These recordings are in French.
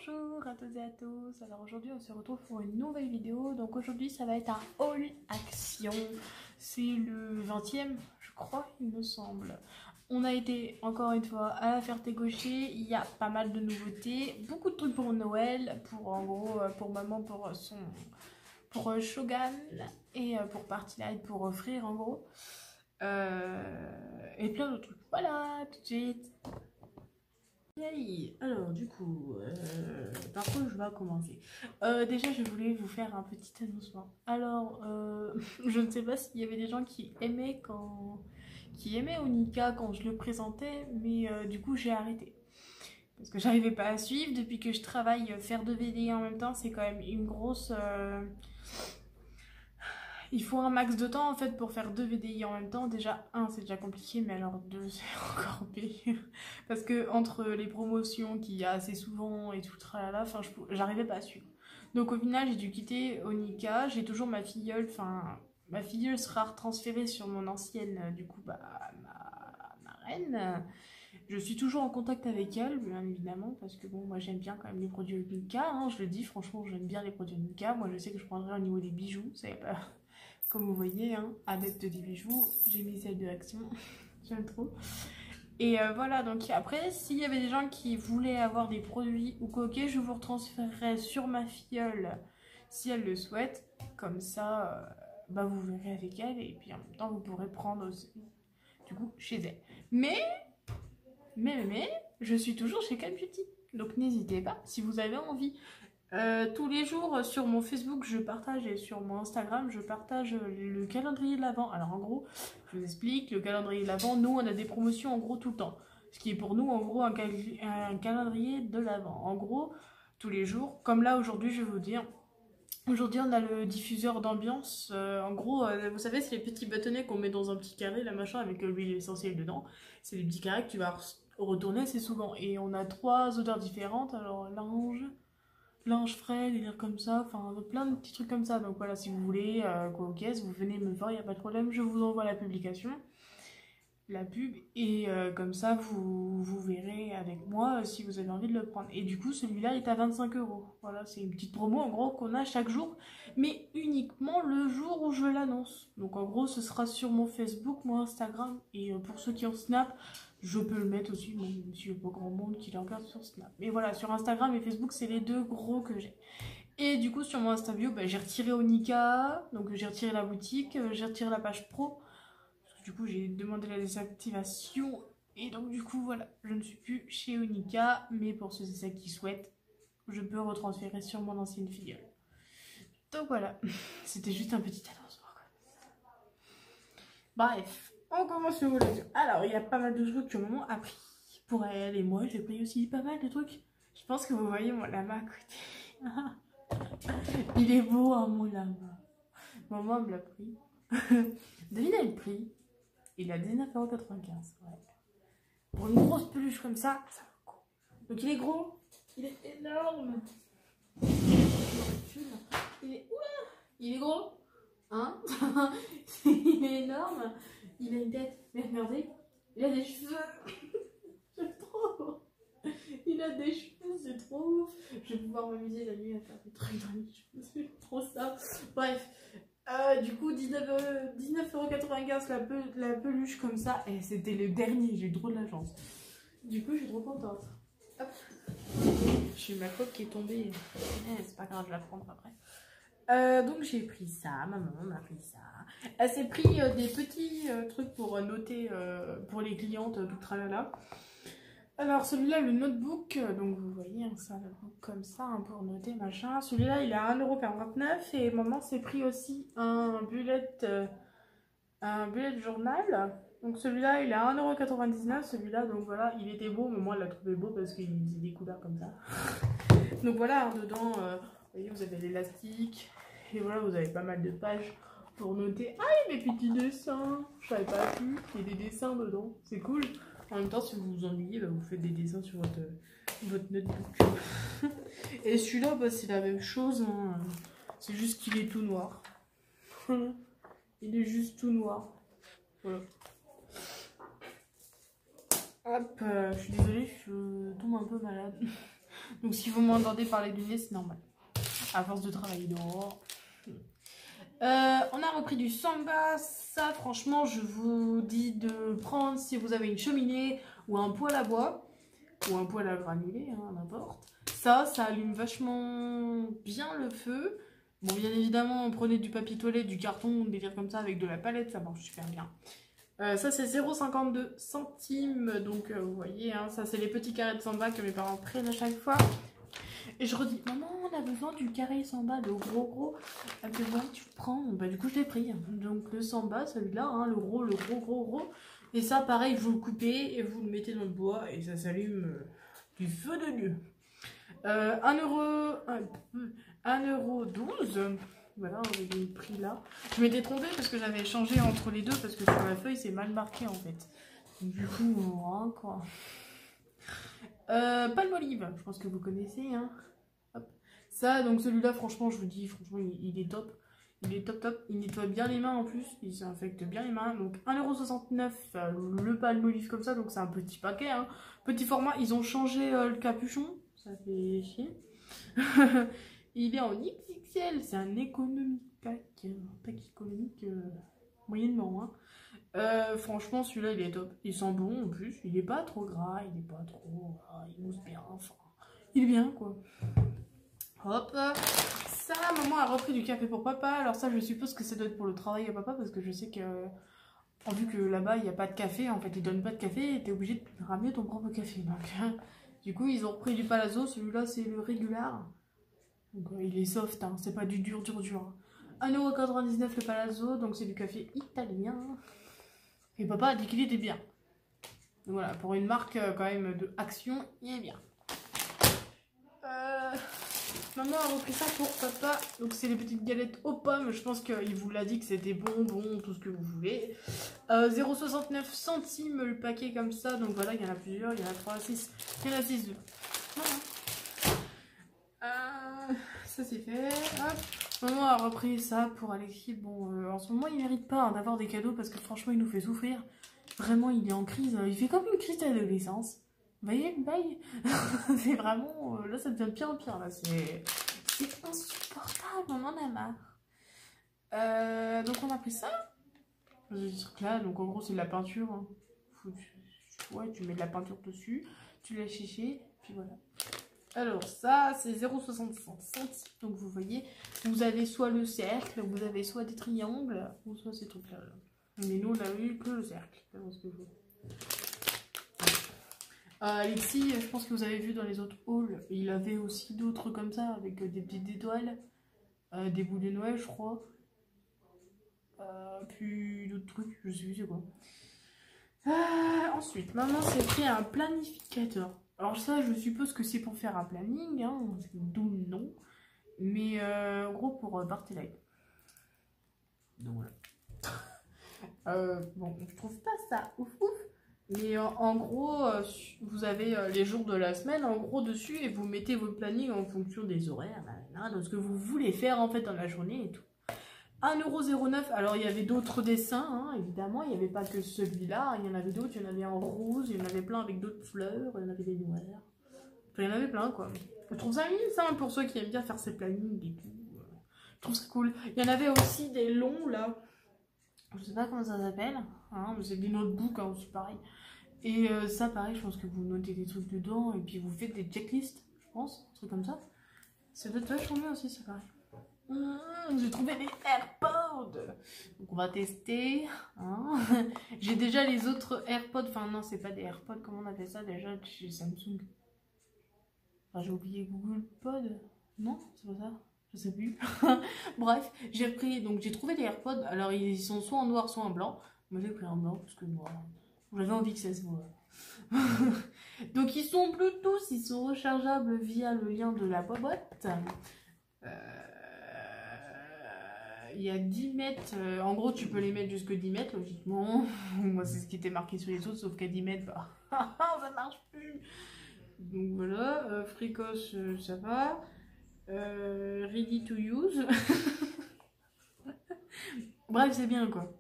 Bonjour à toutes et à tous, alors aujourd'hui on se retrouve pour une nouvelle vidéo. Donc aujourd'hui ça va être un haul action, c'est le 20e je crois il me semble. On a été encore une fois à la Ferté-Gaucher, il y a pas mal de nouveautés, beaucoup de trucs pour Noël, pour en gros pour maman, pour Shogun et pour Party Light pour offrir en gros. Et plein d'autres trucs, voilà tout de suite. Yay. Alors du coup, par contre je vais commencer. Déjà je voulais vous faire un petit annoncement. Alors je ne sais pas s'il y avait des gens qui aimaient Onika quand je le présentais, mais du coup j'ai arrêté. Parce que j'arrivais pas à suivre, depuis que je travaille, faire 2 VDI en même temps c'est quand même une grosse... Il faut un max de temps en fait pour faire 2 VDI en même temps. Déjà, c'est déjà compliqué, mais alors 2 c'est encore pire. Parce que entre les promotions qu'il y a assez souvent et tout, tralala, enfin, j'arrivais pas à suivre. Donc au final, j'ai dû quitter Onika. J'ai toujours ma filleule, enfin, ma filleule sera retransférée sur mon ancienne, du coup, bah, ma reine. Je suis toujours en contact avec elle, bien évidemment, parce que bon, moi j'aime bien quand même les produits Onika, hein, je le dis, franchement, j'aime bien les produits Onika. Moi, je sais que je prendrai au niveau des bijoux, vous savez pas. Comme vous voyez, hein, adepte des bijoux, j'ai mis celle de Action, j'aime trop. Et voilà, donc après, s'il y avait des gens qui voulaient avoir des produits ou quoi, ok, je vous retransférerai sur ma filleule si elle le souhaite. Comme ça, bah, vous verrez avec elle et puis en même temps, vous pourrez prendre aussi, du coup, chez elle. Mais, je suis toujours chez Cat Beauty. Donc n'hésitez pas, si vous avez envie. Tous les jours sur mon Facebook je partage et sur mon Instagram je partage le calendrier de l'Avent. Alors en gros, je vous explique, le calendrier de l'Avent, nous on a des promotions en gros tout le temps. Ce qui est pour nous en gros un calendrier de l'Avent. En gros, tous les jours, comme là aujourd'hui je vais vous dire, aujourd'hui on a le diffuseur d'ambiance. En gros, vous savez c'est les petits bâtonnets qu'on met dans un petit carré, la machin avec l'huile essentielle dedans. C'est des petits carrés que tu vas retourner assez souvent. Et on a 3 odeurs différentes, alors linge frais, des délire comme ça, enfin plein de petits trucs comme ça. Donc voilà, si vous voulez, quoi, ok, vous venez me voir, il n'y a pas de problème, je vous envoie la publication, la pub, et comme ça vous verrez avec moi si vous avez envie de le prendre. Et du coup, celui-là est à 25 €. Voilà, c'est une petite promo en gros qu'on a chaque jour, mais uniquement le jour où je l'annonce. Donc en gros, ce sera sur mon Facebook, mon Instagram, et pour ceux qui ont Snap, je peux le mettre aussi, même s'il n'y a pas grand monde qui le regarde sur Snap. Mais voilà, sur Instagram et Facebook, c'est les deux gros que j'ai. Et du coup, sur mon Insta bio, bah, j'ai retiré Onika, donc j'ai retiré la boutique, j'ai retiré la page pro. Parce que du coup, j'ai demandé la désactivation. Et donc, du coup, voilà, je ne suis plus chez Onika. Mais pour ceux et celles qui souhaitent, je peux retransférer sur mon ancienne filleule. Donc voilà, c'était juste un petit annoncement. Bref. On commence le volet. Alors, il y a pas mal de trucs que maman a pris pour elle et moi. J'ai pris aussi pas mal de trucs. Je pense que vous voyez mon lama à côté. Il est beau, hein, mon lama. Maman me l'a pris. Devinez le prix. Il a 19,95 €. Ouais. Pour une grosse peluche comme ça, ça vaut le coup. Donc il est gros. Il est énorme. Il est gros. Hein. Il est énorme. Il a une tête, mais regardez, il a des cheveux. C'est trop. Il a des cheveux, c'est trop ouf. Je vais pouvoir m'amuser la nuit à faire des trucs dans les cheveux, c'est trop ça. Bref, du coup 19,95 € la peluche comme ça. Et c'était le dernier, j'ai eu trop de la chance. Du coup je suis trop contente. Hop. J'ai ma coque qui est tombée. C'est pas grave, je la prendrai après. Donc j'ai pris ça, maman m'a pris ça. Elle s'est pris des petits trucs pour noter pour les clientes, tout tralala. Alors celui-là, le notebook, donc vous voyez, hein, c'est un notebook comme ça, hein, pour noter, machin. Celui-là, il est à 1,49 € et maman s'est pris aussi un bullet journal. Donc celui-là, il est à 1,99 €, celui-là, donc voilà, il était beau, mais moi, je l'ai trouvé beau parce qu'il faisait des couleurs comme ça. Donc voilà, dedans, vous voyez, vous avez l'élastique. Et voilà, vous avez pas mal de pages pour noter. Ah, il y a des petits dessins. Je savais pas plus qu'il y a des dessins dedans. C'est cool. En même temps, si vous vous ennuyez, bah, vous faites des dessins sur votre notebook. Et celui-là, bah, c'est la même chose. Hein. C'est juste qu'il est tout noir. Il est juste tout noir. Voilà. Hop, je suis désolée, je tombe un peu malade. Donc si vous m'entendez parler du nez, c'est normal. À force de travailler dehors. On a repris du Samba. Ça, franchement, je vous dis de prendre si vous avez une cheminée ou un poêle à bois. Ou un poêle à granulés, hein, n'importe. Ça allume vachement bien le feu. Bon, bien évidemment, prenez du papier toilette, du carton, des délire comme ça avec de la palette, ça marche super bien. Ça, c'est 0,52 centimes. Donc, vous voyez, hein, ça, c'est les petits carrés de Samba que mes parents prennent à chaque fois. Et je redis, maman, on a besoin du carré Samba, le gros. Elle me dit, ouais, tu le prends. Bah, du coup, je l'ai pris. Donc, le Samba, celui-là, hein, le gros. Et ça, pareil, vous le coupez et vous le mettez dans le bois et ça s'allume du feu de Dieu. 1,12 €. Voilà, on avait le prix là. Je m'étais trompée parce que j'avais changé entre les deux parce que sur la feuille, c'est mal marqué en fait. Donc, du coup, voilà quoi. Palmolive, je pense que vous connaissez. Hein. Hop. Ça, donc celui-là, franchement, je vous dis, franchement, il est top. Il est top. Il nettoie bien les mains en plus. Il s'infecte bien les mains. Donc 1,69 € le Palmolive comme ça. Donc c'est un petit paquet. Hein. Petit format. Ils ont changé le capuchon. Ça fait chier. Il est en XXL. C'est un économique pack. Un pack économique moyennement. Hein. Franchement, celui-là, il est top. Il sent bon en plus. Il est pas trop gras. Il est pas trop... il mousse bien. Enfin, il est bien quoi. Hop. Ça, maman a repris du café pour papa. Alors ça, je suppose que ça doit être pour le travail à papa parce que je sais que, vu que là-bas, il n'y a pas de café, en fait, ils donnent pas de café et t'es obligé de ramener ton propre café. Donc, du coup, ils ont repris du Palazzo. Celui-là, c'est le régular. Donc, il est soft, hein. C'est pas du dur. 1,99 € le Palazzo, donc c'est du café italien. Et papa a dit qu'il était bien. Donc voilà, pour une marque quand même de Action, il est bien. Maman a repris ça pour papa. Donc c'est les petites galettes aux pommes. Je pense qu'il vous l'a dit que c'était bon, tout ce que vous voulez. 0,69 centimes le paquet comme ça. Donc voilà, il y en a plusieurs. Il y en a 3, 6. Il y en a 6. Voilà. Ça c'est fait. Hop. Maman a repris ça pour Alexis. Bon, en ce moment, il mérite pas d'avoir des cadeaux parce que franchement, il nous fait souffrir. Vraiment, il est en crise. Il fait comme une crise d'adolescence. Vous voyez, bye. C'est vraiment... là, ça devient de pire en pire. Là, c'est insupportable. On en a marre. Donc, on a pris ça. Ce truc-là, donc en gros, c'est de la peinture. Hein. Ouais, tu mets de la peinture dessus. Tu l'as séché. Puis voilà. Alors, ça, c'est 0,65 centimes. Donc, vous voyez, vous avez soit le cercle, vous avez soit des triangles, ou soit ces trucs-là. Mais nous, on a eu que le cercle. Alexis, je pense que vous avez vu dans les autres hauls, il avait aussi d'autres comme ça, avec des petites étoiles, des boules de Noël, je crois. Puis d'autres trucs, je sais plus c'est quoi. Ensuite, maman s'est pris un planificateur. Alors ça, je suppose que c'est pour faire un planning, hein, d'où le nom. Mais en gros, pour Barthélémy. Donc voilà. Bon, je trouve pas ça ouf. Mais en gros, vous avez les jours de la semaine, en gros, dessus, et vous mettez votre planning en fonction des horaires, de ce que vous voulez faire, en fait, dans la journée et tout. 1,09 €. Alors, il y avait d'autres dessins, hein, évidemment. Il n'y avait pas que celui-là. Il y en avait d'autres. Il y en avait en rose. Il y en avait plein avec d'autres fleurs. Il y en avait des noirs. Enfin, il y en avait plein, quoi. Je trouve ça mignon, ça, pour ceux qui aiment bien faire ses plannings et tout. Je trouve ça cool. Il y en avait aussi des longs, là. Je sais pas comment ça s'appelle. Hein, mais c'est des notebooks, hein, aussi pareil. Et ça, pareil, je pense que vous notez des trucs dedans. Et puis, vous faites des checklists, je pense. Un truc comme ça. Ça doit être vachement bien aussi, c'est pareil. J'ai trouvé des AirPods. Donc on va tester. Hein. J'ai déjà les autres AirPods. Enfin non, c'est pas des AirPods. Comment on appelle ça déjà chez Samsung? Enfin, j'ai oublié Google Pod. Non, c'est pas ça. Je sais plus. Bref, j'ai pris. Donc j'ai trouvé des AirPods. Alors ils sont soit en noir, soit en blanc. Moi j'ai pris en blanc parce que noir. J'avais envie que ça se voit. Donc ils sont Bluetooth. Ils sont rechargeables via le lien de la boîte. Il y a 10 mètres, en gros tu peux les mettre jusque 10 mètres logiquement. Moi c'est ce qui était marqué sur les autres, sauf qu'à 10 mètres, bah, ça marche plus. Donc voilà, Fricos ça va. Ready to use. Bref, c'est bien quoi,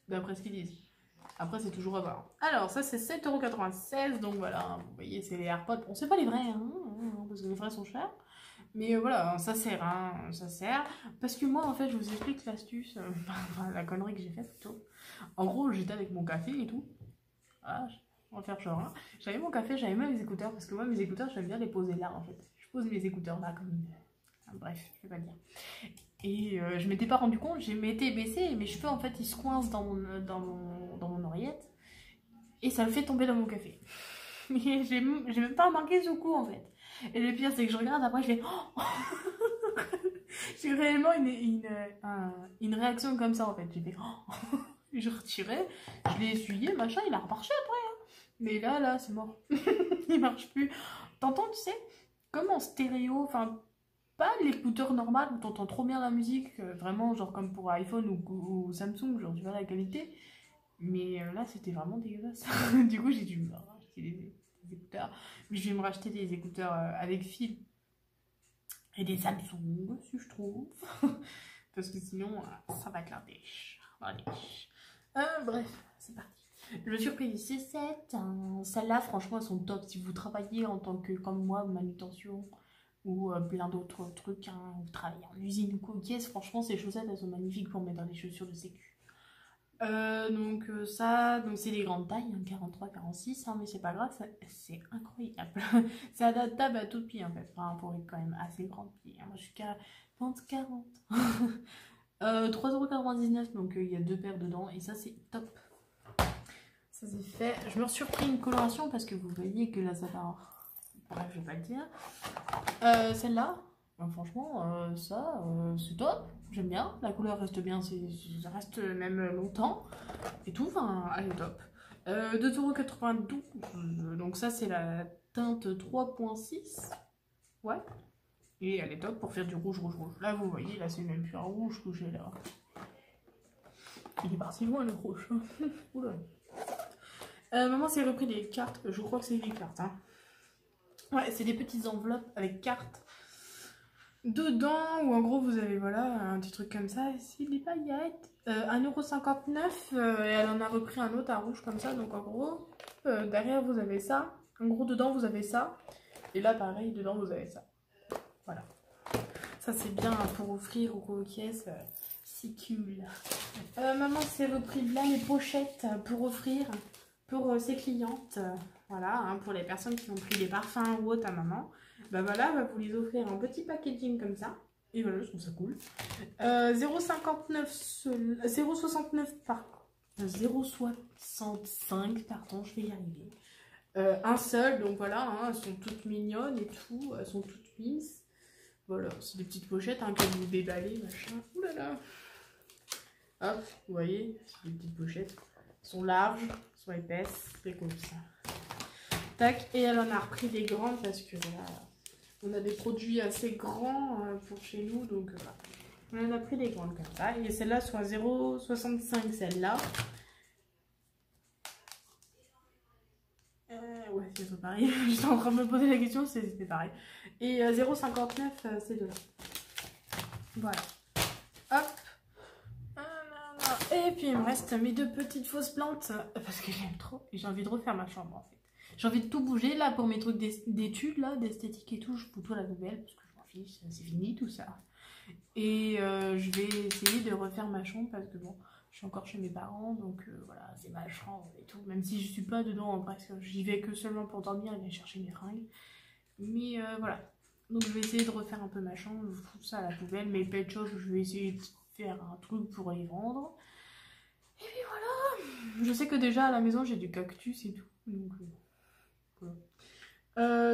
d'après ce qu'ils disent. Après c'est toujours à voir. Alors ça c'est 7,96 €, donc voilà, vous voyez c'est les AirPods, bon c'est pas les vrais hein. hein, parce que les frais sont chers. Mais voilà, ça sert, hein, ça sert. Parce que moi, en fait, je vous explique l'astuce, enfin, la connerie que j'ai faite plutôt. En gros, j'étais avec mon café et tout. Voilà, on va faire genre, hein. J'avais mon café, j'avais même mes écouteurs, parce que moi, mes écouteurs, j'aime bien les poser là, en fait. Je pose mes écouteurs là, comme... Bref, je vais pas le dire. Et je m'étais pas rendu compte, je m'étais baissée, et mes cheveux, en fait, ils se coincent dans mon oreillette. Et ça le fait tomber dans mon café. Mais j'ai même pas remarqué ce coup, en fait. Et le pire, c'est que je regarde, après, je fais... Oh j'ai réellement une réaction comme ça, en fait. J'ai fait... Oh je retirais, je l'ai essuyé, machin, il a remarché après. Hein. Mais là, c'est mort. Il marche plus. T'entends, tu sais, comme en stéréo, enfin, pas l'écouteur normal où t'entends trop bien la musique, vraiment, genre comme pour iPhone ou Samsung, genre tu vois la qualité. Mais là, c'était vraiment dégueulasse. Du coup, j'ai dû me racheter des écouteurs. Mais je vais me racheter des écouteurs avec fil. Et des Samsung, si je trouve. Parce que sinon, ça va être la dèche. Bref, c'est parti. Je me suis pris des C7. Celles-là, franchement, elles sont top. Si vous travaillez en tant que, comme moi, manutention ou plein d'autres trucs, hein, vous travaillez en usine ou quoi, yes, franchement, ces chaussettes, elles sont magnifiques pour mettre dans les chaussures de sécu. Donc c'est des grandes tailles, hein, 43, 46, hein, mais c'est pas grave, c'est incroyable. C'est adaptable à tout pied en fait, enfin, pour être quand même assez grand pied. Moi je suis qu'à 40. 3,99€, donc il y a 2 paires dedans et ça c'est top. Ça c'est fait. Je me suis repris une coloration parce que vous voyez que là ça va. Bref, je vais pas le dire. Celle-là, franchement, c'est top. J'aime bien. La couleur reste bien, ça reste même longtemps. Et tout, enfin, elle est top. 2,92€. Donc ça, c'est la teinte 3.6. Ouais. Et elle est top pour faire du rouge. Là, vous voyez, là, c'est même plus un rouge que j'ai là. Il est parti loin, le rouge. Oula. Maman s'est repris des cartes. Je crois que c'est des cartes, hein. Ouais, c'est des petites enveloppes avec cartes dedans, où en gros vous avez voilà un petit truc comme ça, ici des paillettes, 1,59€, et elle en a repris un autre à rouge comme ça, donc en gros, derrière vous avez ça, en gros dedans vous avez ça, et là pareil, dedans vous avez ça, voilà. Ça c'est bien pour offrir aux coquesses, c'est cool. Maman s'est repris là les pochettes pour offrir pour ses clientes, voilà, hein, pour les personnes qui ont pris des parfums ou autres à maman. Bah voilà, elle va vous les offrir en petit packaging comme ça. Et voilà, je trouve ça cool. 0,69 par 0,65, pardon, je vais y arriver. Un seul, donc voilà, hein, elles sont toutes mignonnes et tout, elles sont toutes mises. Voilà, c'est des petites pochettes hein, que vous déballez, machin. Ouh là là. Hop, vous voyez, c'est des petites pochettes. Elles sont larges, sont épaisses, c'est comme ça. Tac, et elle en a repris des grandes parce que voilà, on a des produits assez grands pour chez nous, donc voilà. On en a pris des grandes comme ça. Et celles-là sont à 0,65, celle-là. Ouais, c'est pareil. J'étais en train de me poser la question, c'était pareil. Et 0,59, c'est de là. Voilà. Hop. Et puis il me reste mes 2 petites fausses plantes parce que j'aime trop et j'ai envie de refaire ma chambre en fait. J'ai envie de tout bouger là pour mes trucs d'études là, d'esthétique et tout. Je fous tout à la poubelle parce que je m'en fiche, c'est fini tout ça. Et je vais essayer de refaire ma chambre parce que bon, je suis encore chez mes parents donc voilà, c'est ma chambre et tout. Même si je suis pas dedans presque, j'y vais que seulement pour dormir et aller chercher mes fringues. Mais voilà, donc je vais essayer de refaire un peu ma chambre, je fous ça à la poubelle. Mes pet shops, je vais essayer de faire un truc pour les vendre. Et puis voilà, je sais que déjà à la maison j'ai du cactus et tout, donc voilà.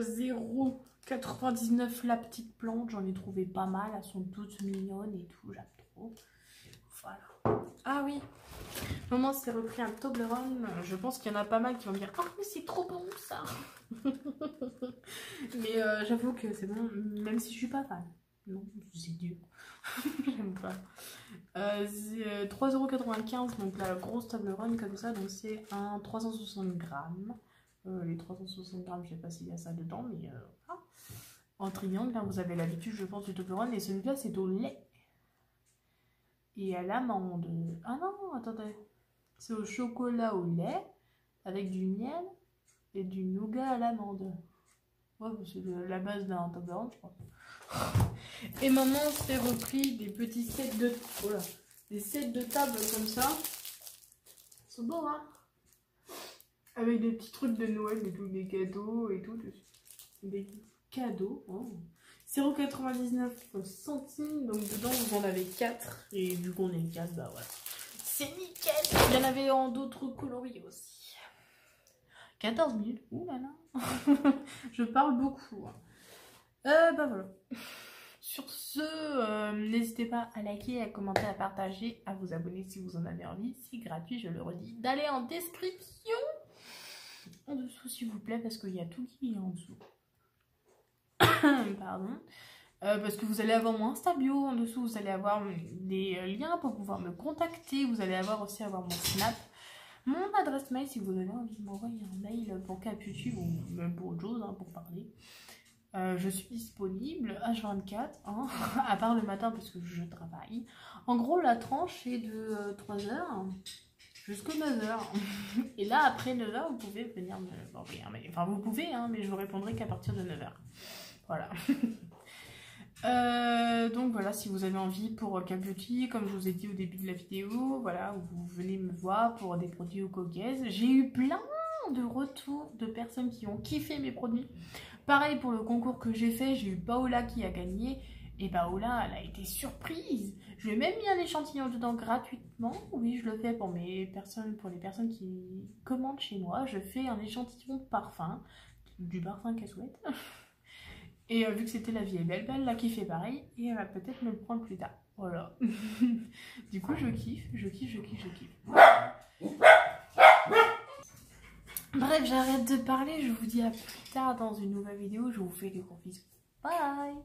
0,99 la petite plante, j'en ai trouvé pas mal, elles sont toutes mignonnes et tout, j'aime trop. Voilà. Ah oui, maman s'est repris un Toblerone, je pense qu'il y en a pas mal qui vont me dire « Oh mais c'est trop bon ça !» Mais j'avoue que c'est bon, même si je suis pas fan. Non, c'est dur. J'aime pas. 3,95€, donc la grosse Toblerone comme ça, donc c'est un 360 grammes. Les 360 grammes, je sais pas s'il y a ça dedans, mais voilà. En triangle, là, vous avez l'habitude, je pense, du Toblerone, et celui-là, c'est au lait. Et à l'amande. Ah non, attendez. C'est au chocolat au lait, avec du miel et du nougat à l'amande. Ouais, c'est la base d'un Toblerone, je crois. Et maman s'est repris des petits sets de... Voilà. Des sets de table comme ça. Ils sont beaux, hein? Avec des petits trucs de Noël et tout, des cadeaux et tout. Des cadeaux. Oh. 0,99 centimes. Donc dedans, vous en avez 4. Et vu qu'on est 4, bah voilà. C'est nickel. Il y en avait en d'autres coloris aussi. 14 000. Ouh là là. Je parle beaucoup. Bah voilà. Sur ce, n'hésitez pas à liker, à commenter, à partager, à vous abonner si vous en avez envie. C'est gratuit, je le redis. D'aller en description en dessous, s'il vous plaît, parce qu'il y a tout qui est en dessous. Pardon. Parce que vous allez avoir mon Insta bio en dessous, vous allez avoir des liens pour pouvoir me contacter. Vous allez aussi avoir mon Snap, mon adresse mail si vous avez envie de m'envoyer un mail pour Caputu ou même pour autre chose, hein, pour parler. Je suis disponible H24, hein, à part le matin parce que je travaille. En gros, la tranche est de 3h jusqu'à 9h. Et là, après 9h, vous pouvez venir me envoyer un mail. Enfin, vous pouvez, hein, mais je vous répondrai qu'à partir de 9h. Voilà. Donc voilà, si vous avez envie pour Caputi, comme je vous ai dit au début de la vidéo, voilà, vous venez me voir pour des produits au Coguez. J'ai eu plein de retours de personnes qui ont kiffé mes produits. Pareil pour le concours que j'ai fait, j'ai eu Paola qui a gagné. Et Paola, elle a été surprise. Je lui ai même mis un échantillon dedans gratuitement. Oui, je le fais pour les personnes qui commandent chez moi. Je fais un échantillon de parfum, du parfum qu'elle souhaite. Et vu que c'était La Vie est belle, elle l'a kiffé pareil. Et elle va peut-être me le prendre plus tard. Voilà. Du coup, je kiffe. Bref, j'arrête de parler. Je vous dis à plus tard dans une nouvelle vidéo. Je vous fais des gros bisous. Bye!